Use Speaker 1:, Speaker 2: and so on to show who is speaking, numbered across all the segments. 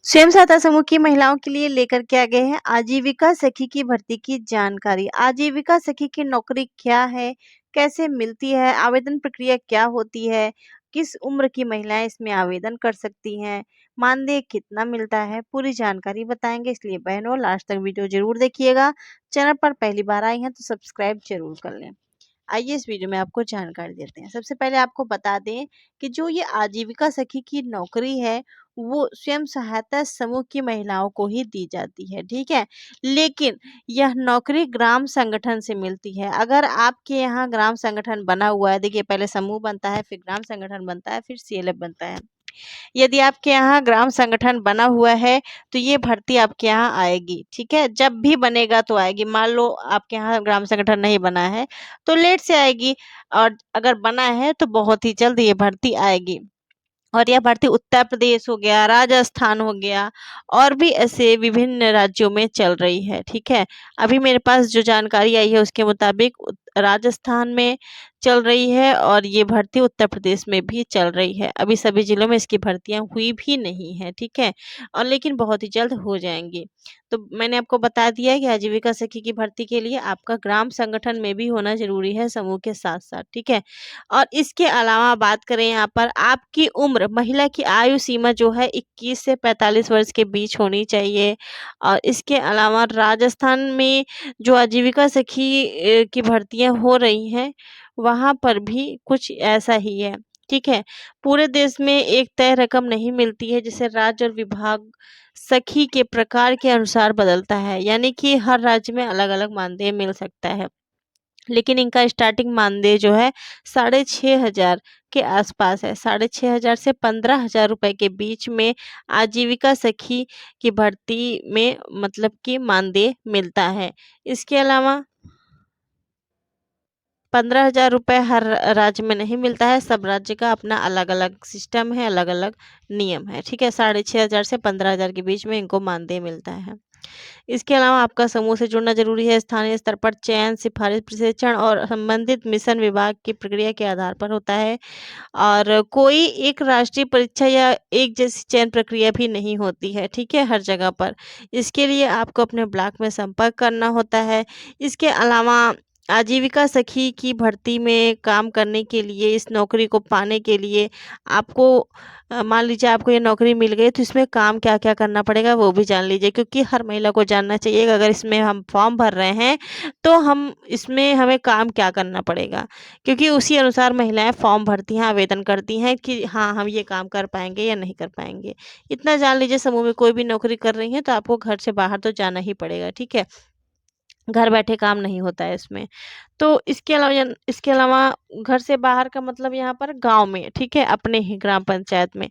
Speaker 1: स्वयं सहायता समूह की महिलाओं के लिए लेकर के आ गए हैं आजीविका सखी की भर्ती की जानकारी। आजीविका सखी की नौकरी क्या है, कैसे मिलती है, आवेदन प्रक्रिया क्या होती है, किस उम्र की महिलाएं इसमें आवेदन कर सकती हैं, मानदेय कितना मिलता है, पूरी जानकारी बताएंगे। इसलिए बहनों लास्ट तक वीडियो जरूर देखिएगा। चैनल पर पहली बार आई हैं तो सब्सक्राइब जरूर कर लें। आइए इस वीडियो में आपको जानकारी देते हैं। सबसे पहले आपको बता दें कि जो ये आजीविका सखी की नौकरी है वो स्वयं सहायता समूह की महिलाओं को ही दी जाती है, ठीक है। लेकिन यह नौकरी ग्राम संगठन से मिलती है। अगर आपके यहाँ ग्राम संगठन बना हुआ है, देखिए पहले समूह बनता है, फिर ग्राम संगठन बनता है, फिर सीएलएफ बनता है। यदि आपके यहाँ ग्राम संगठन बना हुआ है तो ये भर्ती आपके यहाँ आएगी, ठीक है। जब भी बनेगा तो आएगी। मान लो आपके यहाँ ग्राम संगठन नहीं बना है तो लेट से आएगी, और अगर बना है तो बहुत ही जल्द ये भर्ती आएगी। और यह भर्ती उत्तर प्रदेश हो गया, राजस्थान हो गया, और भी ऐसे विभिन्न राज्यों में चल रही है, ठीक है। अभी मेरे पास जो जानकारी आई है उसके मुताबिक राजस्थान में चल रही है और ये भर्ती उत्तर प्रदेश में भी चल रही है। अभी सभी जिलों में इसकी भर्तियां हुई भी नहीं है, ठीक है, और लेकिन बहुत ही जल्द हो जाएंगी। तो मैंने आपको बता दिया है कि आजीविका सखी की भर्ती के लिए आपका ग्राम संगठन में भी होना जरूरी है समूह के साथ साथ, ठीक है। और इसके अलावा बात करें यहाँ पर आपकी उम्र, महिला की आयु सीमा जो है 21 से 45 वर्ष के बीच होनी चाहिए। और इसके अलावा राजस्थान में जो आजीविका सखी की भर्तियां हो रही हैं वहां पर भी कुछ ऐसा ही है, ठीक है। पूरे देश में एक तय रकम नहीं मिलती है, जिसे राज्य और विभाग सखी के प्रकार के अनुसार बदलता है, यानी कि हर राज्य में अलग अलग मानदेय मिल सकता है। लेकिन इनका स्टार्टिंग मानदेय जो है 6,500 के आसपास है। 6,500 से 15,000 रुपए के बीच में आजीविका सखी की भर्ती में मतलब कि मानदेय मिलता है। इसके अलावा 15,000 रुपये हर राज्य में नहीं मिलता है। सब राज्य का अपना अलग अलग सिस्टम है, अलग अलग नियम है, ठीक है। 6,500 से 15,000 के बीच में इनको मानदेय मिलता है। इसके अलावा आपका समूह से जुड़ना जरूरी है। स्थानीय स्तर पर चयन, सिफारिश, प्रशिक्षण और संबंधित मिशन विभाग की प्रक्रिया के आधार पर होता है। और कोई एक राष्ट्रीय परीक्षा या एक जैसी चयन प्रक्रिया भी नहीं होती है, ठीक है, हर जगह पर। इसके लिए आपको अपने ब्लॉक में संपर्क करना होता है। इसके अलावा आजीविका सखी की भर्ती में काम करने के लिए, इस नौकरी को पाने के लिए आपको मान लीजिए आपको ये नौकरी मिल गई तो इसमें काम क्या क्या करना पड़ेगा वो भी जान लीजिए, क्योंकि हर महिला को जानना चाहिए कि अगर इसमें हम फॉर्म भर रहे हैं तो हम इसमें हमें काम क्या करना पड़ेगा, क्योंकि उसी अनुसार महिलाएं फॉर्म भरती हैं, आवेदन करती हैं कि हाँ हम ये काम कर पाएंगे या नहीं कर पाएंगे। इतना जान लीजिए, समूह में कोई भी नौकरी कर रही है तो आपको घर से बाहर तो जाना ही पड़ेगा, ठीक है। घर बैठे काम नहीं होता है इसमें। तो इसके अलावा घर से बाहर का मतलब यहाँ पर गाँव में, ठीक है, अपने ही ग्राम पंचायत में।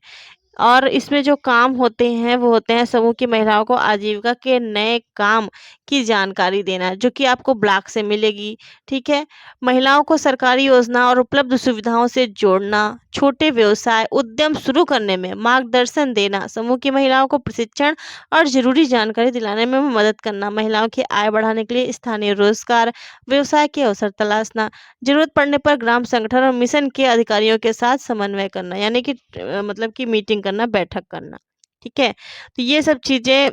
Speaker 1: और इसमें जो काम होते हैं वो होते हैं समूह की महिलाओं को आजीविका के नए काम की जानकारी देना, जो कि आपको ब्लॉक से मिलेगी, ठीक है। महिलाओं को सरकारी योजना और उपलब्ध सुविधाओं से जोड़ना, छोटे व्यवसाय उद्यम शुरू करने में मार्गदर्शन देना, समूह की महिलाओं को प्रशिक्षण और जरूरी जानकारी दिलाने में मदद करना, महिलाओं की आय बढ़ाने के लिए स्थानीय रोजगार, व्यवसाय के अवसर तलाशना, जरूरत पड़ने पर ग्राम संगठन और मिशन के अधिकारियों के साथ समन्वय करना, यानी कि मतलब कि मीटिंग करना, बैठक करना, ठीक है। तो ये सब चीजें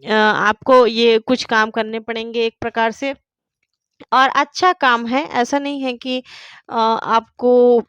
Speaker 1: आपको ये कुछ काम करने पड़ेंगे एक प्रकार से। और अच्छा काम है, ऐसा नहीं है कि आपको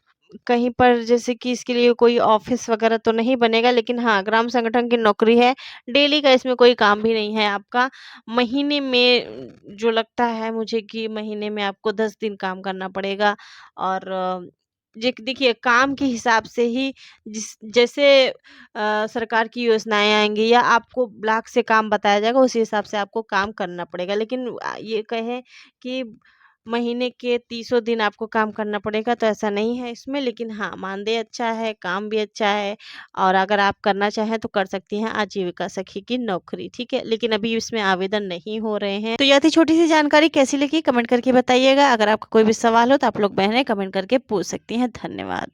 Speaker 1: कहीं पर जैसे कि इसके लिए कोई ऑफिस वगैरह तो नहीं बनेगा, लेकिन हाँ ग्राम संगठन की नौकरी है। डेली का इसमें कोई काम भी नहीं है आपका। महीने में जो लगता है मुझे कि महीने में आपको 10 दिन काम करना पड़ेगा। और देखिए काम के हिसाब से ही जिस जैसे सरकार की योजनाएं आएंगी या आपको ब्लॉक से काम बताया जाएगा उसी हिसाब से आपको काम करना पड़ेगा। लेकिन ये कहें कि महीने के 30 दिन आपको काम करना पड़ेगा तो ऐसा नहीं है इसमें। लेकिन हाँ मानदेय अच्छा है, काम भी अच्छा है, और अगर आप करना चाहें तो कर सकती हैं आजीविका सखी की नौकरी, ठीक है। लेकिन अभी इसमें आवेदन नहीं हो रहे हैं। तो यह थी छोटी सी जानकारी, कैसी लगी कमेंट करके बताइएगा। अगर आपका कोई भी सवाल हो तो आप लोग बहनें कमेंट करके पूछ सकती हैं। धन्यवाद।